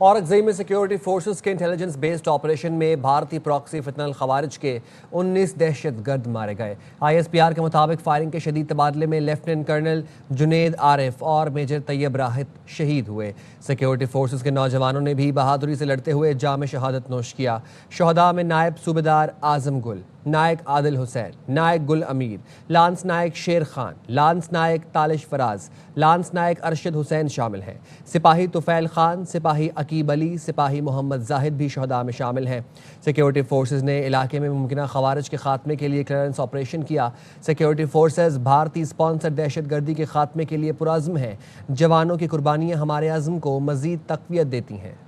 औरंगजेब में security forces के intelligence based operation में भारतीय प्रॉक्सी फितनल खवारिज के 19 दहशतगर्द मारे गए। ISPR के मुताबिक फायरिंग के शदीद तबादले में लेफ्टिनेंट कर्नल जुनेद आरिफ और मेजर तैयब राहत शहीद हुए। सिक्योरिटी फोर्सेस के नौजवानों ने भी बहादुरी से लड़ते हुए जाम शहादत नोश किया। शहदा में नायब सूबेदार आजम गुल, नायक आदिल हुसैन, नायक गुल अमीर, लांस नायक शेर खान, लांस नायक तालिश फराज, लांस नायक अरशद हुसैन शामिल हैं। सिपाही तुफैल खान, सिपाही अकीब अली, सिपाही मोहम्मद जाहिद भी शहदा में शामिल हैं। सिक्योरिटी फोर्सेज ने इलाके में मुमकिन खवारिज के खात्मे के लिए क्लियरेंस ऑपरेशन किया। सिक्योरिटी फोर्सेज भारतीय स्पॉन्सर दहशतगर्दी के खात्मे के लिए पुरज़्म हैं। जवानों की कुर्बानियाँ हमारे अज़्म को मज़ीद तक़वियत देती हैं।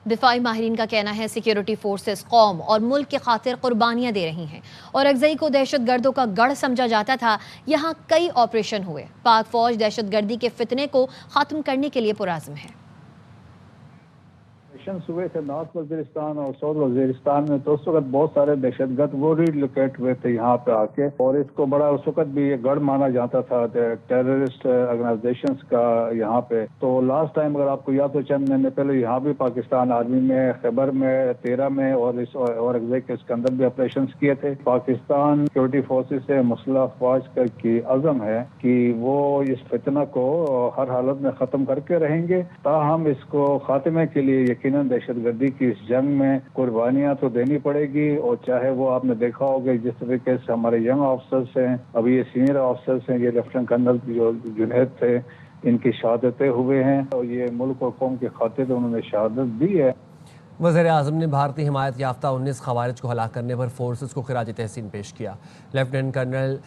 दिफाई माहिरीन का कहना है सिक्योरिटी फोर्सेस कौम और मुल्क की खातिर कुर्बानियां दे रही हैं। औरंगजेब को दहशतगर्दों का गढ़ समझा जाता था। यहाँ कई ऑपरेशन हुए। पाक फौज दहशतगर्दी के फितने को खत्म करने के लिए पुरज़्म है। हुए थे नॉर्थ वजीरिस्तान और साउथ वजीरिस्तान में, तो उस वक्त बहुत सारे दहशतगर्द वो रिलोकेट हुए थे यहाँ पे आके, और इसको बड़ा उस वक्त भी ये गढ़ माना जाता था टेररिस्ट ऑर्गेनाइजेशंस का यहाँ पे। तो लास्ट टाइम अगर आपको याद हो, चंद महीने पहले यहाँ भी पाकिस्तान आर्मी में खैबर में 13 में और इस औरंगजेब के इसके अंदर भी ऑपरेशन किए थे। पाकिस्तान सिक्योरिटी फोर्सेज से मुस्लिह अफवाज की अज़म है कि वो इस फितना को हर हालत में खत्म करके रहेंगे। ताहम इसको खात्मे के लिए यकीनन दहशतगर्दी की इस जंग में कुर्बानियां तो देनी पड़ेगी। और चाहे वो आपने देखा होगा जिस तरीके से हमारे यंग ऑफिसर्स हैं, अभी ये सीनियर ऑफिसर्स हैं, ये लेफ्टिनेंट कर्नल जो जुनैद थे, इनकी शहादतें हुए हैं और ये मुल्क और कौम की खातिर उन्होंने शहादत दी है। वज़ीर आज़म ने भारतीय हिमायत याफ्ता 19 खवारिज को हलाक करने पर फोर्सेस को खिराज तहसीन पेश किया। लेफ्टिनेंट कर्नल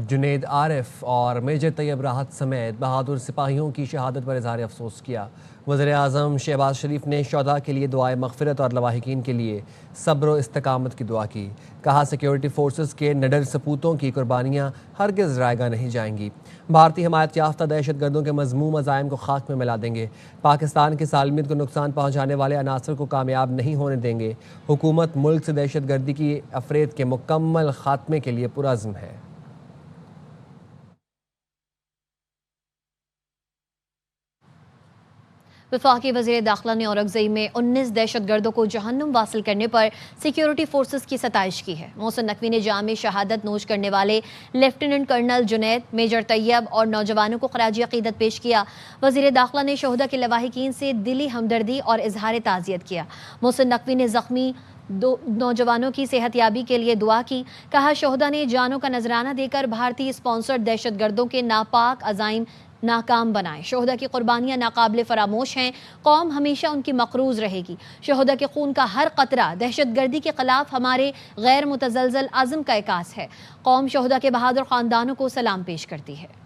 जुनेद आरिफ और मेजर तैयब राहत समेत बहादुर सिपाहियों की शहादत पर इज़हार अफसोस किया। वज़ीर आज़म शहबाज शरीफ ने शहदा के लिए दुआए मग़फ़िरत और लवाहिकीन के लिए सब्र व इस्तकामत की दुआ की। कहा सिक्योरिटी फोर्सेस के निडर सपूतों की कुर्बानियाँ हरगिज़ रायगा नहीं जाएंगी। भारतीय हिमायत याफ्ता दहशतगर्दों के मज़मूम अज़ाइम को खाक में मिला देंगे। पाकिस्तान की सालमियत को नुकसान पहुँचाने वाले अनासर को कामयाब नहीं होने देंगे। हुकूमत मुल्क से दहशतगर्दी की अफरेद के मुकम्मल खात्मे के लिए पुरज़्म है। वफाकी वज़ीर दाखिला ने औरंगजेब में 19 दहशतगर्दों को जहन्नुम वासिल करने पर सिक्योरिटी फोर्सेस की सताइश की है। मोहसिन नकवी ने जाम शहादत नोश करने वाले lieutenant colonel Junaid, major Tayyab और नौजवानों को खराज अकीदत पेश किया। वज़ीर दाखिला ने शहदा के लवाहिकीन से दिली हमदर्दी और इजहार ताज़ियत किया। मोहसिन नकवी ने जख्मी दो नौजवानों की सेहतयाबी के लिए दुआ की। कहा शहदा ने जानों का नजराना देकर भारतीय स्पॉन्सर्ड दहशतगर्दों के नापाक अज़ाइम नाकाम बनाए। शहदा की कुर्बानियाँ नाकाबिले फरामोश हैं। कौम हमेशा उनकी मकरूज रहेगी। शहदा के खून का हर कतरा दहशतगर्दी के खिलाफ हमारे गैर मुतज़लज़ल अज़्म का इकास है। कौम शहदा के बहादुर ख़ानदानों को सलाम पेश करती है।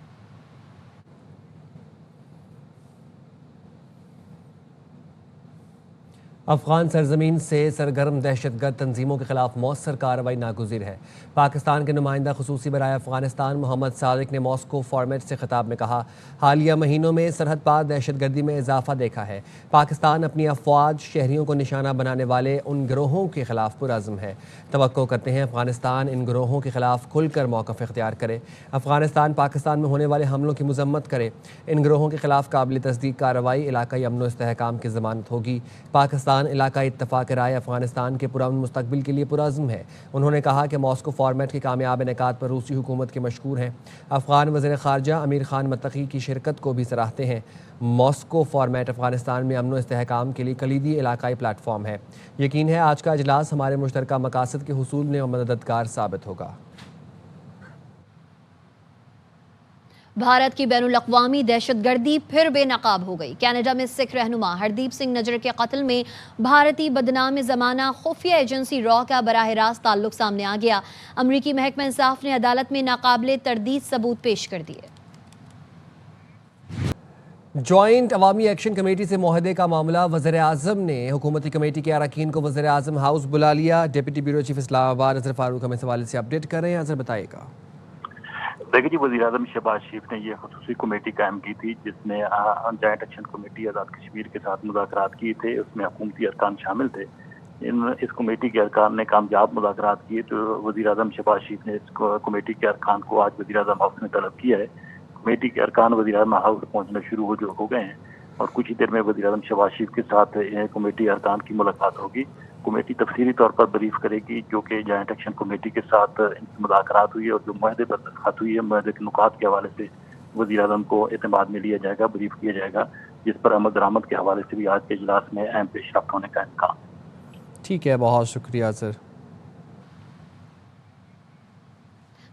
अफगान सरजमीन से सरगर्म दहशतगर्द तंजीमों के खिलाफ मौसर कार्रवाई नागुज़िर है। पाकिस्तान के नुमाइंदा खुसूसी बराए अफगानिस्तान मोहम्मद सादिक ने मॉस्को फॉर्मेट से खिताब में कहा, हालिया महीनों में सरहद पार दहशतगर्दी में इजाफा देखा है। पाकिस्तान अपनी अफवाज शहरियों को निशाना बनाने वाले उन गिरोहों के खिलाफ पुरज़्म है। तवक्को करते हैं अफगानिस्तान इन गिरोहों के खिलाफ खुलकर मौक़िफ़ इख्तियार करे। अफगानिस्तान पाकिस्तान में होने वाले हमलों की मज़म्मत करे। इन गिरोहों के खिलाफ काबिल तस्दीक कार्रवाई इलाकाई अमन व इस्तेहकाम की ज़मानत होगी। पाकिस्तान इलाकाई इत्तफ़ाक़ राय अफगानिस्तान के पुरअमन मुस्तक़बिल के लिए पुरज़्म है। उन्होंने कहा कि मॉस्को फॉर्मेट के कामयाब इनेकाद पर रूसी हुकूमत के मशकूर हैं। अफ़गान वज़ीर ख़ारजा अमीर खान मुत्तक़ी की शिरकत को भी सराहते हैं। मॉस्को फॉर्मेट अफगानिस्तान में अमन व इस्तेहकाम के लिए कलीदी इलाकाई प्लेटफॉर्म है। यकीन है आज का इजलास हमारे मुश्तरका मकासद के हुसूल में मददगार साबित होगा। भारत की बैनुल-अक़वामी दहशतगर्दी फिर बेनकाब हो गई। कनाडा में सिख रहनुमा हरदीप सिंह नजर के कत्ल में भारतीय बदनाम ज़माना खुफिया एजेंसी रॉ का बराह रास्त ताल्लुक सामने आ गया। अमरीकी महकमा इंसाफ ने अदालत में नाकाबिले तरदीद सबूत पेश कर दिए। जॉइंट अवामी एक्शन कमेटी से मुआहदे का मामला, वज़ीर आज़म ने हुकूमती कमेटी के अरकान को वज़ीर आज़म हाउस बुला लिया। Deputy bureau chief Islamabad Azhar Farooq हमें इस हवाले से अपडेट कर रहे हैं। अज़हर बताइएगा। देखिए जी, वज़ीर आज़म शहबाज शरीफ ने ये खसूसी कमेटी कायम की थी जिसने joint action committee Azad Kashmir के साथ मुज़ाकरात किए थे। उसमें हुकूमती अरकान शामिल थे। इस कमेटी के अरकान ने कामयाब मुज़ाकरात किए, तो वज़ीर आज़म शहबाज शरीफ ने इस कमेटी के अरकान को आज वज़ीर आज़म हाउस में तलब किया है। कमेटी के अरकान वज़ीर-ए-आज़म हाउस पहुंचना शुरू हो गए हैं और कुछ ही देर में वज़ीर-ए-आज़म शहबाज शरीफ के साथ कमेटी अरकान की मुलाकात होगी। कमेटी तफसीली तौर पर ब्रीफ करेगी जो कि जॉइंट एक्शन कमेटी के साथ इनकी मुलाकात हुई है और जो मुआहदे पर दस्तखत हुई है, मुआहदे के नुकात के हवाले से वज़ीर-ए-आज़म को एतमाद में लिया जाएगा, ब्रीफ किया जाएगा, जिस पर अमल दरामद के हवाले से भी आज के इजलास में अहम पेशरफ्त होने का इम्कान। ठीक है, बहुत शुक्रिया सर।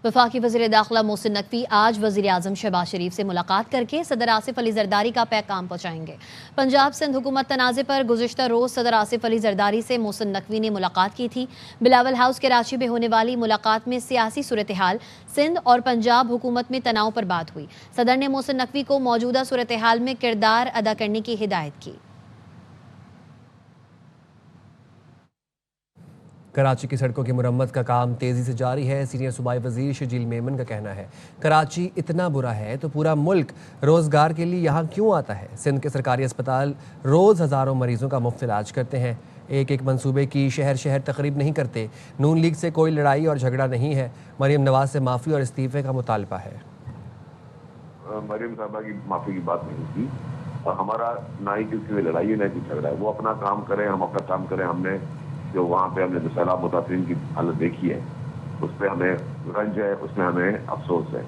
वफाकी वज़ीर दाखिला मोहसिन नकवी आज वज़ीर आज़म शहबाज शरीफ से मुलाकात करके सदर आसिफ अली जरदारी का पैगाम पहुँचाएंगे। पंजाब सिंध हुकूमत तनाज़े पर गुज़िश्ता रोज़ सदर आसिफ अली जरदारी से मोहसिन नकवी ने मुलाकात की थी। बिलावल हाउस कराची में होने वाली मुलाकात में सियासी सूरत हाल, सिंध और पंजाब हुकूमत में तनाव पर बात हुई। सदर ने मोहसिन नकवी को मौजूदा सूरत हाल में किरदार अदा करने की हिदायत की। कराची की सड़कों की मुरम्मत का काम तेज़ी से जारी है। सीनियर सूबाई वज़ीर शजील मेमन का कहना है, कराची इतना बुरा है तो पूरा मुल्क रोज़गार के लिए यहाँ क्यों आता है। सिंध के सरकारी अस्पताल रोज़ हज़ारों मरीज़ों का मुफ्त इलाज करते हैं। एक एक मंसूबे की शहर शहर तकरीब नहीं करते। नून लीग से कोई लड़ाई और झगड़ा नहीं है। मरीम नवाज से माफ़ी और इस्तीफ़े का मुतालबा है। मरीम साहबा की माफ़ी की बात नहीं की और हमारा ना ही किसी से लड़ाई है ना ही झगड़ा है। वो अपना काम करें, हम अपना काम करें। हमने जो वहाँ पे हमने सैलाब मुतासरीन की हालत देखी है, उस पर हमें रंज है, उसमें हमें अफसोस है।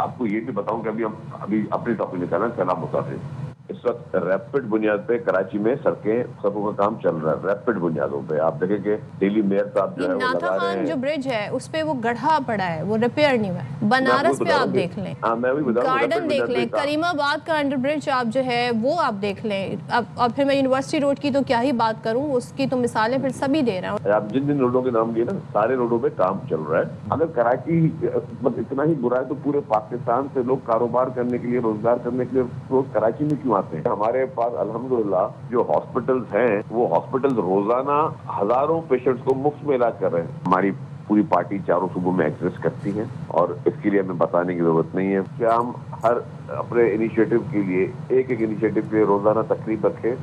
आपको ये भी बताऊं कि अभी अपनी टॉपिक निकाला सैलाब मुतासरीन, इस वक्त रैपिड बुनियाद पे कराची में सड़कें सबों का काम चल रहा है। रैपिड बुनियादों पे आप देखेंगे डेली मेयर साहब जो है वो लगा रहे हैं। जो ब्रिज है उस पे वो गड्ढा पड़ा है, वो रिपेयर नहीं हुआ है। बनारस पे आप देख लें, गार्डन देख लें, करीमाबाद का अंडर ब्रिज आप जो है वो आप देख लें। अब फिर मैं यूनिवर्सिटी रोड की तो क्या ही बात करूं, उसकी तो मिसालें फिर सभी दे रहा हूँ। आप जिन जिन रोडों के नाम लिए ना, सारे रोडों पे काम चल रहा है। अगर कराची इतना ही बुरा है तो पूरे पाकिस्तान से लोग कारोबार करने के लिए, रोजगार करने के लिए रोज कराची में क्यों आते हैं। हमारे पास अल्हम्दुलिल्लाह जो हॉस्पिटल्स हैं, वो हॉस्पिटल्स रोजाना हजारों पेशेंट्स को मुफ्त में इलाज कर रहे हैं। हमारी पूरी पार्टी चारों सूबों में एग्जिस्ट करती है और इसके लिए हमें बताने की जरूरत नहीं है। क्या हम हर अपने इनिशिएटिव के लिए एक इनिशिएटिव के लिए रोजाना तकरीब रखें।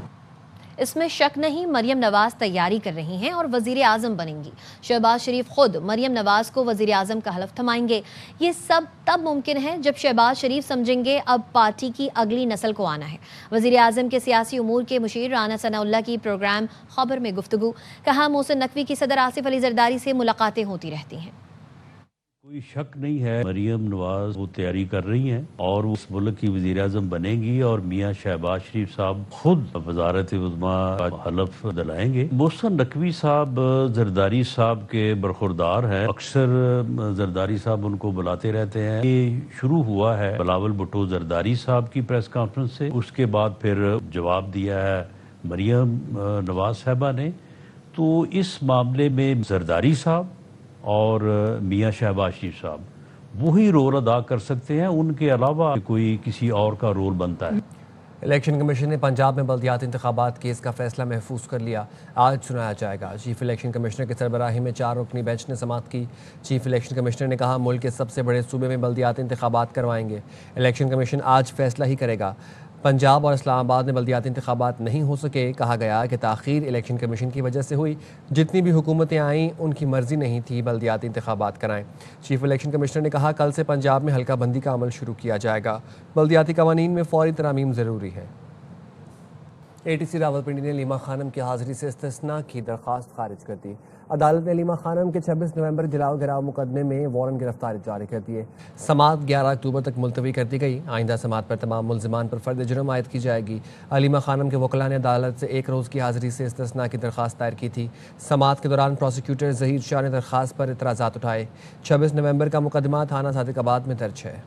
इसमें शक नहीं, मरियम नवाज तैयारी कर रही हैं और वज़ीर आज़म बनेंगी। शहबाज शरीफ खुद मरियम नवाज को वज़ीर आज़म का हलफ थमाएंगे। ये सब तब मुमकिन है जब शहबाज शरीफ समझेंगे अब पार्टी की अगली नस्ल को आना है। वज़ीर आज़म के सियासी उमूर के मुशीर राना सनाउल्लाह की प्रोग्राम खबर में गुफ्तगू। कहा, मोहसिन नकवी की सदर आसिफ अली जरदारी से मुलाकातें होती रहती हैं। कोई शक नहीं है, मरियम नवाज वो तैयारी कर रही हैं और उस मुल्क की वज़ीर आज़म बनेंगी और मियाँ शहबाज शरीफ साहब खुद वज़ारत उज़्मा का हलफ दिलाएंगे। मोहसिन नकवी साहब जरदारी साहब के बरखुरदार हैं, अक्सर जरदारी साहब उनको बुलाते रहते हैं। ये शुरू हुआ है बिलावल भुट्टो जरदारी साहब की प्रेस कॉन्फ्रेंस से, उसके बाद फिर जवाब दिया है मरियम नवाज साहबा ने। तो इस मामले में जरदारी साहब और मियाँ शहबाज शरीफ साहब वही रोल अदा कर सकते हैं, उनके अलावा कोई किसी और का रोल बनता है। इलेक्शन कमीशन ने पंजाब में बल्दियाती इंतखाबात केस का फैसला महफूज कर लिया। आज सुनाया जाएगा। चीफ इलेक्शन कमिश्नर की सरबराही में 4 रुकनी बेंच ने समाअत की। चीफ इलेक्शन कमिश्नर ने कहा, मुल्क के सबसे बड़े सूबे में बल्दियाती इंतखाबात करवाएंगे। इलेक्शन कमीशन आज फैसला ही करेगा। पंजाब और इस्लामाबाद में बल्दियाती इंतखाबात नहीं हो सके। कहा गया कि ताख़ीर इलेक्शन कमीशन की वजह से हुई। जितनी भी हुकूमतें आईं उनकी मर्जी नहीं थी बल्दियाती इंतखाबात कराएं। चीफ इलेक्शन कमिश्नर ने कहा, कल से पंजाब में हल्का बंदी का अमल शुरू किया जाएगा। बल्दियाती कवानीन में फौरी तरामीम ज़रूरी है। ATC रावलपिंडी ने लीमा खानम की हाजिरी से इस्तिस्ना की दरख्वास्त खारिज कर दी। अदालत ने लीमा खानम के 26 नवंबर जलाओ गिराव मुकदमे में वारंट गिरफ्तारी जारी कर दिए। समाअत 11 अक्टूबर तक मुलतवी कर दी गई। आइंदा समाअत पर तमाम मुल्ज़िमान पर फ़र्द जुर्म आयद की जाएगी। अलीमा खानम के वकला ने अदालत से 1 रोज़ की हाजिरी से इस्तिस्ना की दरख्वास्त दायर की थी। समाअत के दौरान प्रोसिक्यूटर ज़हीर शाह ने दरख्वास्त पर इतराज़ात उठाए। 26 नवंबर का मुकदमा थाना सादिकाबाद में दर्ज है।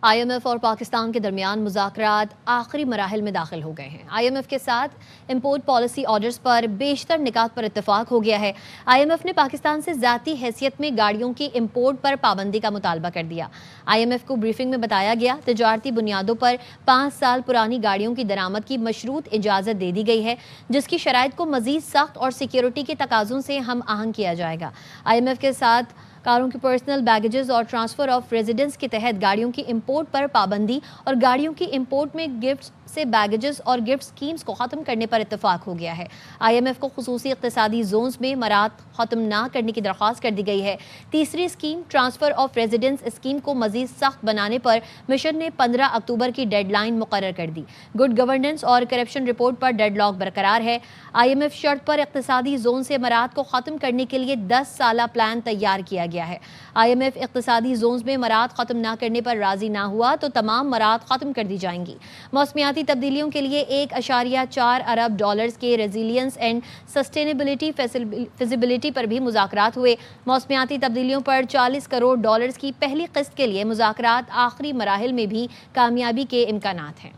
IMF और पाकिस्तान के दरमियान मुज़ाकरात आखिरी मराहिल में दाखिल हो गए हैं। IMF के साथ इम्पोर्ट पॉलिसी ऑर्डर्स पर बेशतर निकात पर इत्तेफाक हो गया है। IMF ने पाकिस्तान से ज़ाती हैसियत में गाड़ियों की इम्पोर्ट पर पाबंदी का मुतालबा कर दिया। IMF को ब्रीफिंग में बताया गया, तजारती बुनियादों पर 5 साल पुरानी गाड़ियों की दरामद की मशरूत इजाज़त दे दी गई है, जिसकी शराइत को मज़ीद सख्त और सिक्योरिटी के तकाज़ों से हम आहंग किया जाएगा। IMF के साथ कारों के पर्सनल बैगेजेस और ट्रांसफर ऑफ रेजिडेंस के तहत गाड़ियों की इंपोर्ट पर पाबंदी और गाड़ियों की इंपोर्ट में गिफ्ट से बैगेजेस और गिफ्ट स्कीम्स को खत्म करने पर इत्तेफाक हो गया है। IMF को खुसूसी इक्तिसादी जोन्स में मरात खत्म ना करने की दरख्वास्त कर दी गई है। तीसरी scheme transfer of residence scheme को मजीद सख्त बनाने पर मिशन ने 15 अक्टूबर की डेडलाइन मुकर्रर कर दी। गुड गवर्नेंस और करप्शन रिपोर्ट पर डेडलॉक बरकरार है। IMF शर्त पर इक्तिसादी जोन से मरात को खत्म करने के लिए 10 साला प्लान तैयार किया गया है। IMF इक्तिसादी जोन में मरात खत्म ना करने पर राजी ना हुआ तो तमाम मरात खत्म कर दी जाएंगी। मौसमियाती तब्दीलियों के लिए $1.4 अरब के रेजिलियंस एंड सस्टेनेबिलिटी फिजिबिलिटी पर भी मुज़ाकरात हुए। मौसमियाती तब्दीलियों पर $40 करोड़ की पहली किस्त के लिए मुज़ाकरात आखिरी मराहिल में भी कामयाबी के इम्कानात हैं।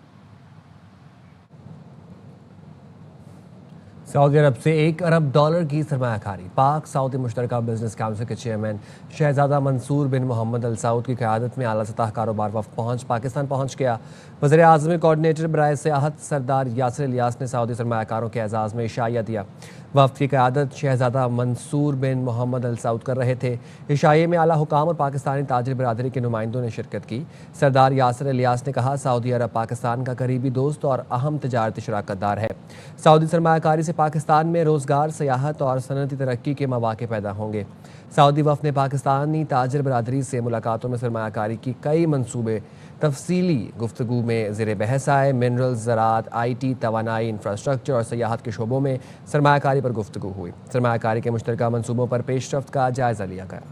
सऊदी अरब से $1 अरब की सरमायाकारी। पाक सऊदी मुश्तरका बिजनेस काउंसिल के चेयरमैन शहजादा मंसूर बिन मोहम्मद अल सऊद की क़यादत में आला सतह कारोबार वफ़द पाकिस्तान पहुँच गया। वज़ीर आज़म कोऑर्डिनेटर बराए सियाहत सरदार यासिर इलियास ने सऊदी सरमायाकारों के एजाज़ में इशाइया दिया। वफ़द की क़यादत शहजादा मंसूर बिन मोहम्मद अल सऊद कर रहे थे। इशाइये में आला हुकाम और पाकिस्तानी ताजिर बरादरी के नुमाइंदों ने शिरकत की। सरदार यासिर इलियास ने कहा, सऊदी अरब पाकिस्तान का करीबी दोस्त और अहम तजारती शराकतदार है। सऊदी सरमायाकारी से पाकिस्तान में रोज़गार, सियाहत और सनती तरक्की के मौक़े पैदा होंगे। सऊदी वफ़द ने पाकिस्तानी ताजिर बरादरी से मुलाकातों में सरमायाकारी की कई मंसूबे तफसीली गुफ्तगू में ज़ेर बहस आए। मिनरल्स, ज़राअत, IT, तवानाई, इंफ्रास्ट्रक्चर और सियाहत के शोबों में सरमायाकारी पर गुफ्तगू हुई। सरमायाकारी के मुश्तरका मंसूबों पर पेशरफ्त का जायज़ा लिया गया।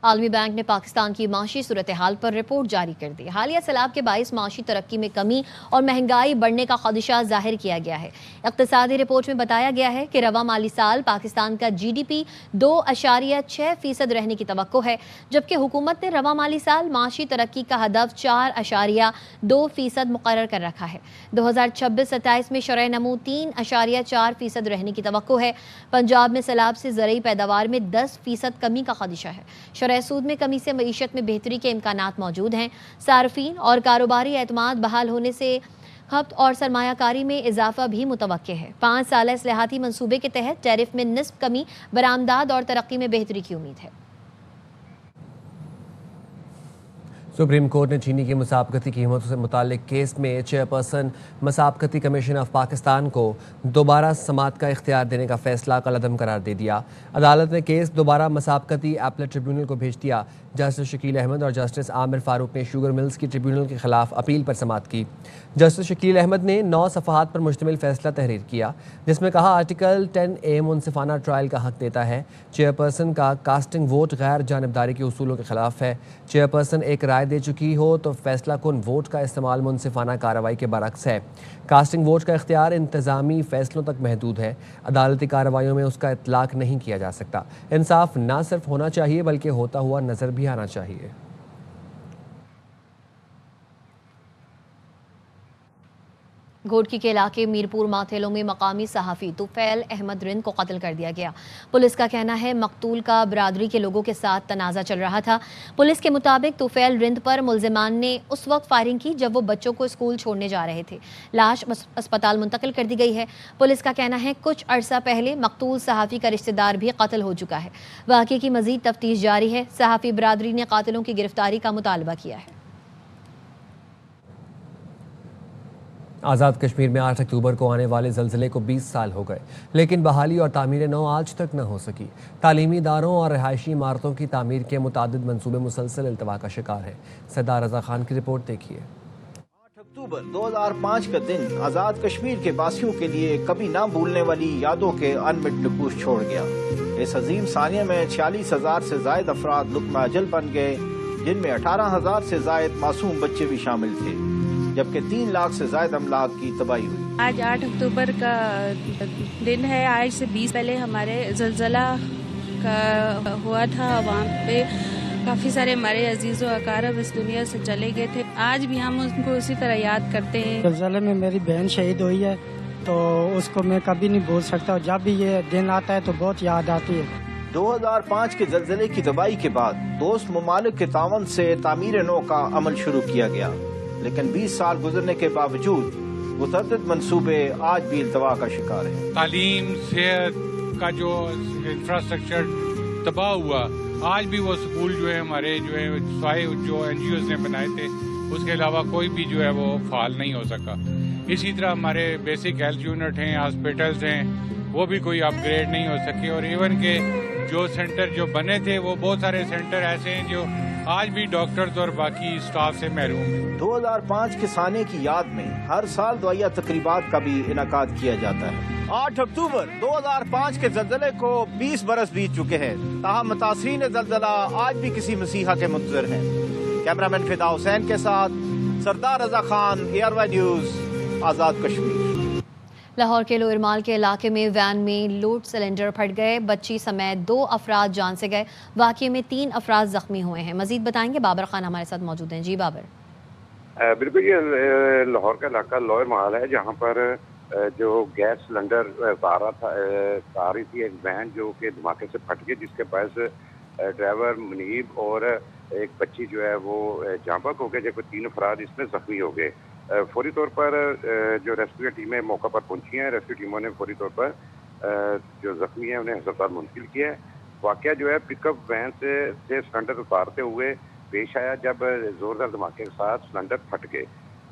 आलमी बैंक ने पाकिस्तान की माशी सूरत हाल पर रिपोर्ट जारी कर दी। हालिया सैलाब के बाइस माशी तरक्की में कमी और महंगाई बढ़ने का खदशा जाहिर किया गया है। इक़्तिसादी रिपोर्ट में बताया गया है कि रवा माली साल पाकिस्तान का GDP 2.6% रहने की तवक्को है, जबकि हुकूमत ने रवा माली साल माशी तरक्की का हदफ 4.2% मुकर्रर कर रखा है। 2026-27 में शरह नमू 3.4% रहने की तवक्को है। पंजाब में सैलाब से ज़रई पैदावार में 10% कमी का खदशा है। सूद में कमी से मईशत में बेहतरी के इम्कानात मौजूद हैं। सार्फिन और कारोबारी एतमाद बहाल होने से खपत और सरमायाकारी में इजाफा भी मुतवक्के है। 5 साला इस्लाहाती मंसूबे के तहत टैरिफ में निस्फ कमी, बरामदाद और तरक्की में बेहतरी की उम्मीद है। सुप्रीम कोर्ट ने चीनी की मुसाबकती कीमतों से मुताल्लिक केस में चेयरपर्सन मुसाबकती कमीशन ऑफ पाकिस्तान को दोबारा समाअत का इख्तियार देने का फैसला कलअदम करार दे दिया। अदालत ने केस दोबारा मुसाबकती अपीलेट ट्रिब्यूनल को भेज दिया। जस्टिस शकील अहमद और जस्टिस आमिर फारूक ने शुगर मिल्स की ट्रिब्यूनल के खिलाफ अपील पर समाअत की। जस्टिस शकील अहमद ने 9 सफ़हात पर मुश्तमिल फैसला तहरीर किया, जिसमें कहा आर्टिकल 10A मुनसिफाना ट्रायल का हक देता है। चेयरपर्सन का कास्टिंग वोट गैर जानिबदारी के उसूलों के खिलाफ है। चेयरपर्सन एक राय दे चुकी हो तो फैसला कुन वोट का इस्तेमाल मुनसिफाना कार्रवाई के बरक्स है। कास्टिंग वोट का इख्तियार इंतज़ामी फैसलों तक महदूद है। अदालती कार्रवाइयों में उसका इतलाक नहीं किया जा सकता। इंसाफ ना सिर्फ होना चाहिए बल्कि होता हुआ नजर भी आना चाहिए। घोटकी के इलाके मीरपुर माथेलो में मकामी सहाफ़ी तुफैल अहमद रिंद को कत्ल कर दिया गया। पुलिस का कहना है मकतूल का बरादरी के लोगों के साथ तनाज़ा चल रहा था। पुलिस के मुताबिक तुफैल रिंद पर मुल्ज़िमान ने उस वक्त फायरिंग की जब वो बच्चों को स्कूल छोड़ने जा रहे थे। लाश अस्पताल मुंतकिल कर दी गई है। पुलिस का कहना है कुछ अरसा पहले मकतूल सहाफ़ी का रिश्तेदार भी कत्ल हो चुका है। वाक़े की मज़ीद तफ्तीश जारी है। सहाफ़ी बरादरी ने कातिलों की गिरफ्तारी का मुतालबा किया है। आज़ाद कश्मीर में 8 अक्टूबर को आने वाले ज़लज़ले को 20 साल हो गए, लेकिन बहाली और तामीर नौ आज तक न हो सकी। तालीमी इदारों और रहायशी इमारतों की तामीर के मुतादिद मनसूबे मुसलसल इल्तवा का शिकार है। सरदार रज़ा खान की रिपोर्ट देखिए। 8 अक्टूबर 2005 का दिन आज़ाद कश्मीर के वासियों के लिए कभी ना भूलने वाली यादों के अनमिट नकूश छोड़ गया। इस अजीम सानिया में 46,000 से जायद अफराद लुक्मा अजल बन गए, जिनमें 18,000 से जायद मासूम बच्चे भी शामिल थे, जबकि 3 लाख से ज्यादा अमलाक की तबाही हुई। आज 8 अक्टूबर का दिन है। आज से 20 पहले हमारे ज़लज़ला का हुआ था। वहाँ पे काफ़ी सारे हमारे अजीज़ व अकारब इस दुनिया से चले गए थे। आज भी हम उनको उसी तरह याद करते हैं। ज़लज़ले में मेरी बहन शहीद हुई है, तो उसको मैं कभी नहीं भूल सकता। जब भी ये दिन आता है तो बहुत याद आती है। 2005 के ज़लज़ले की तबाही के बाद दोस्त ममालिक के तावन से तामीर नौ का अमल शुरू किया गया, लेकिन 20 साल गुजरने के बावजूद मुतअद्दिद मंसूबे आज भी इल्तवा का शिकार हैं। तालीम, सेहत, का जो इंफ्रास्ट्रक्चर तबाह हुआ, आज भी वो स्कूल जो है हमारे जो है जो NGOs ने बनाए थे, उसके अलावा कोई भी जो है वो फाल नहीं हो सका। इसी तरह हमारे बेसिक हेल्थ यूनिट हैं, हॉस्पिटल्स हैं, वो भी कोई अपग्रेड नहीं हो सके। और इवन के जो सेंटर जो बने थे, वो बहुत सारे सेंटर ऐसे हैं जो आज भी डॉक्टर्स और बाकी स्टाफ से महरूम हैं। 2005 के साने की याद में हर साल दुआया तकरीबात का भी इनाकाद किया जाता है। 8 अक्टूबर 2005 के जल्जले को 20 बरस बीत चुके हैं, ताहम मुतासरीन जल्जला आज भी किसी मसीहा के मुंतज़िर हैं। कैमरामैन फिदा हुसैन के साथ सरदार रजा खान, ARY न्यूज़, आज़ाद कश्मीर। लाहौर के लोअरमाल के इलाके में वैन में लोड सिलेंडर फट गए, बच्ची समेत 2 अफराद जान से गए। वाक़ये में 3 अफराद जख्मी हुए हैं। मजीद बताएंगे बाबर खान हमारे साथ मौजूद हैं। जी बाबर। बिल्कुल, ये लाहौर का इलाका लोअरमाल है, जहाँ पर जो गैस सिलेंडर आ रही थी एक वैन जो कि धमाके से फट गई, जिसके पास ड्राइवर मुनीब और एक बच्ची जो है वो जाँ बहक हो गए, जबकि 3 अफराद इसमें जख्मी हो गए। फौरी तौर पर जो रेस्क्यू टीमें मौका पर पहुंची हैं, रेस्क्यू टीमों ने फौरी तौर पर जो जख्मी हैं उन्हें अस्पताल मुंतकिल किया है। वाक़या जो है पिकअप वैन से सिलेंडर उतारते हुए पेश आया, जब जोरदार धमाके के साथ सिलेंडर फट गए।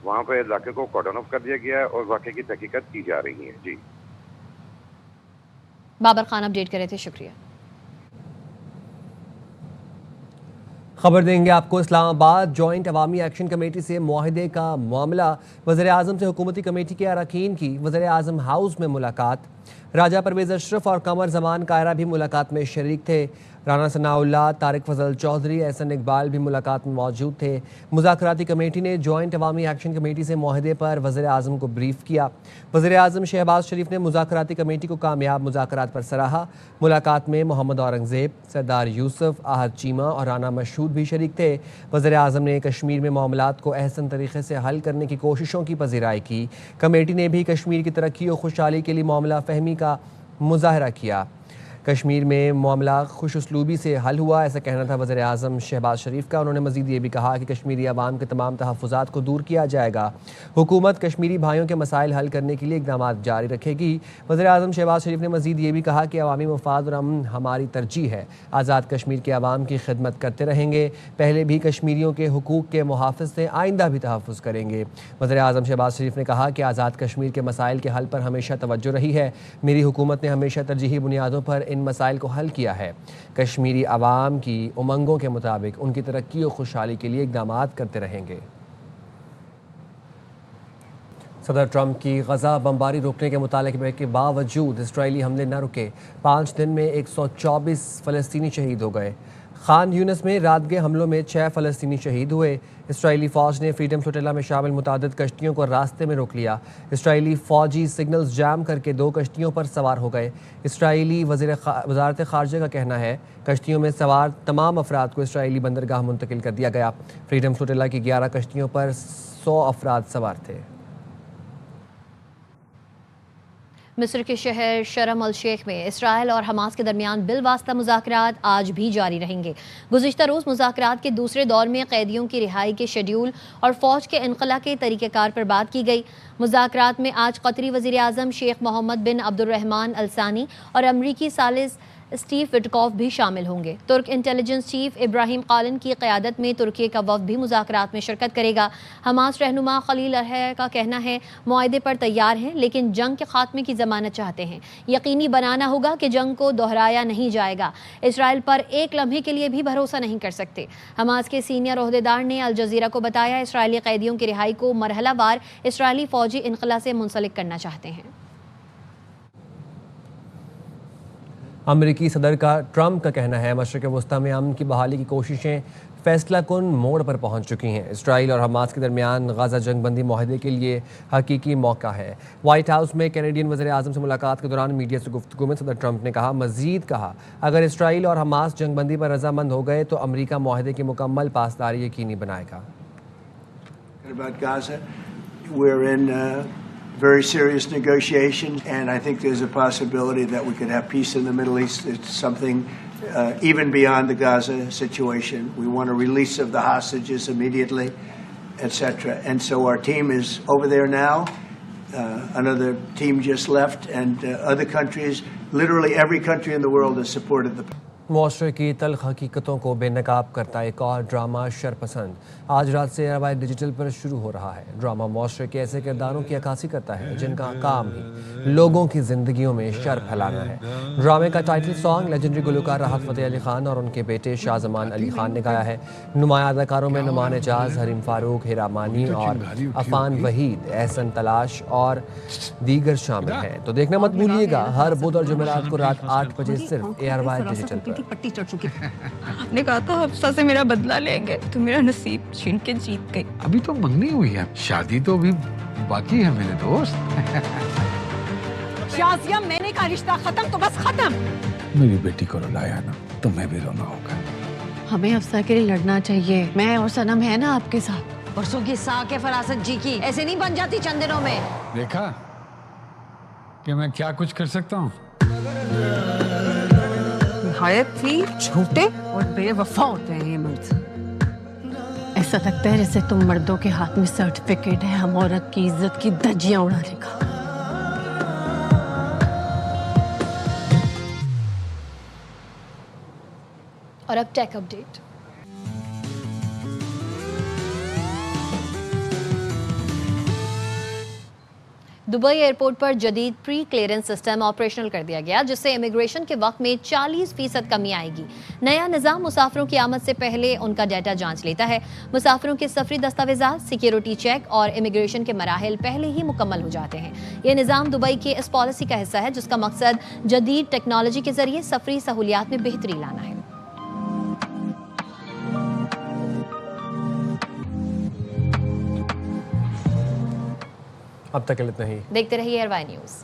वहाँ पर इलाके को कॉर्डन ऑफ कर दिया गया और वाक़े की तहकीकात की जा रही है। जी बाबर खान अपडेट कर रहे थे, शुक्रिया। खबर देंगे आपको इस्लामाबाद जॉइंट अवामी एक्शन कमेटी से मुआहदे का मामला। वज़ीर आज़म से हुकूमती कमेटी के अरकान की वज़ीर आज़म हाउस में मुलाकात। राजा परवेज़ अशरफ और कमर जमान कायरा भी मुलाकात में शरीक थे। राना सनाउल्लाह, तारिक फजल चौधरी, एहसन इकबाल भी मुलाकात में मौजूद थे। मुज़ाकराती कमेटी ने जॉइंट अवामी एक्शन कमेटी से मुआहदे पर वज़ीर आज़म को ब्रीफ किया। वज़ीर आज़म शहबाज शरीफ ने मुज़ाकराती कमेटी को कामयाब मुज़ाकरात पर सराहा। मुलाकात में मोहम्मद औरंगज़ेब, सरदार यूसुफ, आहद चीमा और राना मशहूद भी शरीक थे। वज़ीर आज़म ने कश्मीर में मामलात को अहसन तरीके से हल करने की कोशिशों की पज़ीराई की। कमेटी ने भी कश्मीर की तरक्की और खुशहाली के लिए मामला फहमी का मुजाहरा किया। कश्मीर में मामला खुश उसलूबी से हल हुआ, ऐसा कहना था वज़ीर आज़म शहबाज शरीफ का। उन्होंने मज़ीद ये भी कहा कि कश्मीरी अवाम के तमाम तहफ़्फ़ुज़ात को दूर किया जाएगा। हुकूमत कश्मीरी भाइयों के मसाइल हल करने के लिए इक़दामात जारी रखेगी। वज़ीर आज़म शहबाज शरीफ ने मज़ीद ये भी कहा कि अवामी मफाद और अमन हमारी तरजीह है। आज़ाद कश्मीर के अवाम की खिदमत करते रहेंगे। पहले भी कश्मीरियों के हुकूक़ के मुहाफ़िज़ थे, आइंदा भी तहफ़्फ़ुज़ करेंगे। वज़ीर आज़म शहबाज शरीफ ने कहा कि आज़ाद कश्मीर के मसाइल के हल पर हमेशा तवज्जो रही है। मेरी हुकूमत ने हमेशा तरजीही बुनियादों पर इन मसाइल को हल किया है। कश्मीरी अवाम की उमंगों के मुताबिक उनकी तरक्की और खुशहाली के लिए इक़दामात करते रहेंगे। सदर ट्रंप की गजा बमबारी रोकने के मुतालिबे के बावजूद इसराइली हमले न रुके। 5 दिन में 124 फ़लस्तीनी शहीद हो गए। खान यूनिस में रात के हमलों में 6 फ़लस्तीनी शहीद हुए। इसराइली फ़ौज ने फ्रीडम फ्लोटिला में शामिल मुतादिद कश्तियों को रास्ते में रोक लिया। इसराइली फ़ौजी सिग्नल्स जाम करके 2 कश्तियों पर सवार हो गए। इसराइली वज़ारत ख़ारजा का कहना है कश्तियों में सवार तमाम अफराद को इसराइली बंदरगाह मुंतकिल कर दिया गया। फ्रीडम फ्लोटिला की 11 कश्तियों पर 100 अफराद सवार थे। मिस्र के शहर शर्म अल शेख में इसराइल और हमास के दरमियान बिलवास्ता मुज़ाकरात आज भी जारी रहेंगे। गुज़िश्ता रोज़ मुज़ाकरात के दूसरे दौर में कैदियों की रिहाई के शेड्यूल और फ़ौज के इनक़ला के तरीक़ेकार पर बात की गई। मुज़ाकरात में आज कतरी वज़ीर आज़म शेख मोहम्मद बिन अब्दुर्रहमान अल सानी और अमरीकी सालिस स्टीव विटकॉफ भी शामिल होंगे। तुर्क इंटेलिजेंस चीफ इब्राहिम कालिन की क़यादत में तुर्की का वफ़द भी मुज़ाकरात में शिरकत करेगा। हमास रहनुमा खलील अरह का कहना है मुआहदे पर तैयार हैं, लेकिन जंग के खात्मे की ज़मानत चाहते हैं। यकीनी बनाना होगा कि जंग को दोहराया नहीं जाएगा। इसराइल पर एक लम्हे के लिए भी भरोसा नहीं कर सकते। हमास के सीनियर ओहदेदार ने अल जज़ीरा को बताया इसराइली कैदियों की रिहाई को मरहलावार इसराइली फ़ौजी इनक़ला से मुंसलिक करना चाहते हैं। अमरीकी सदर का ट्रंप का कहना है मशरिक़ वस्ता में अमन की बहाली की कोशिशें फैसला कुन मोड़ पर पहुंच चुकी हैं। इसराइल और हमास के दरमियान गाज़ा जंगबंदी माहदे के लिए हकीकी मौका है। वाइट हाउस में कैनेडियन वज़ीर आज़म से मुलाकात के दौरान मीडिया से गुफ्तगू में सदर ट्रंप ने मज़ीद कहा अगर इसराइल और हमास जंगबंदी पर रजामंद हो गए तो अमरीका माहदे की मुकम्मल पासदारी यकीनी बनाएगा। Very serious negotiations, and I think there's a possibility that we could have peace in the Middle East. It's something even beyond the Gaza situation. We want a release of the hostages immediately, etc. And so our team is over there now. Another team just left, and other countries literally every country in the world has supported the. मुआशरे की तल्ख हकीकतों को बेनकाब करता एक और drama शरपसंद आज रात से एयरवाई डिजिटल पर शुरू हो रहा है। ड्रामा मुआशरे के ऐसे किरदारों की अक्कासी करता है जिनका काम ही लोगों की जिंदगियों में शर फैलाना है। ड्रामे का टाइटल सॉन्ग लेजेंडरी गुलकार राहत फ़तेह अली खान और उनके बेटे शाहजमान अली खान ने गाया है। नुमाया अदाकारों में नुमान एजाज, हरीम फारूक, हिरा मानी और अफान वहीद, एहसन तलाश और दीगर शामिल हैं। तो देखना मत भूलिएगा हर बुध और जुमेरात को रात 8 बजे सिर्फ एयरवाई डिजिटल पर। पट्टी चढ़ चुकी है। आपने कहा था हफ्सा से मेरा बदला लेंगे, तो मेरा नसीब छीन के जीत गई। अभी तो मंगनी हुई है, शादी तो अभी बाकी है मेरे दोस्त। शाजिया, मैंने कहा रिश्ता खत्म तो बस खत्म। मेरी बेटी को रुलाया ना, तुम्हें भी रोना होगा। हमें अफसा के लिए लड़ना चाहिए। मैं और सनम है ना आपके साथ। परसों की साख है फरासत जी की, ऐसे नहीं बन जाती चंद दिनों में। देखा कि मैं क्या कुछ कर सकता हूँ। ही झूठे और बेवफा होते हैं ये मर्द। ऐसा लगता है जैसे तुम मर्दों के हाथ में सर्टिफिकेट है हम औरत की इज्जत की धज्जियां उड़ाने का। और अब टेक अपडेट। दुबई एयरपोर्ट पर जदीद प्री क्लियरेंस सिस्टम ऑपरेशनल कर दिया गया, जिससे इमिग्रेशन के वक्त में 40% कमी आएगी। नया निज़ाम मुसाफिरों की आमद से पहले उनका डाटा जांच लेता है। मुसाफिरों के सफरी दस्तावेजात, सिक्योरिटी चेक और इमिग्रेशन के मराहिल पहले ही मुकम्मल हो जाते हैं। यह निज़ाम दुबई की इस पॉलिसी का हिस्सा है जिसका मकसद जदीद टेक्नोलॉजी के जरिए सफरी सहूलियात में बेहतरी लाना है। अब तक इतना ही। देखते रहिए एयरवाई न्यूज़।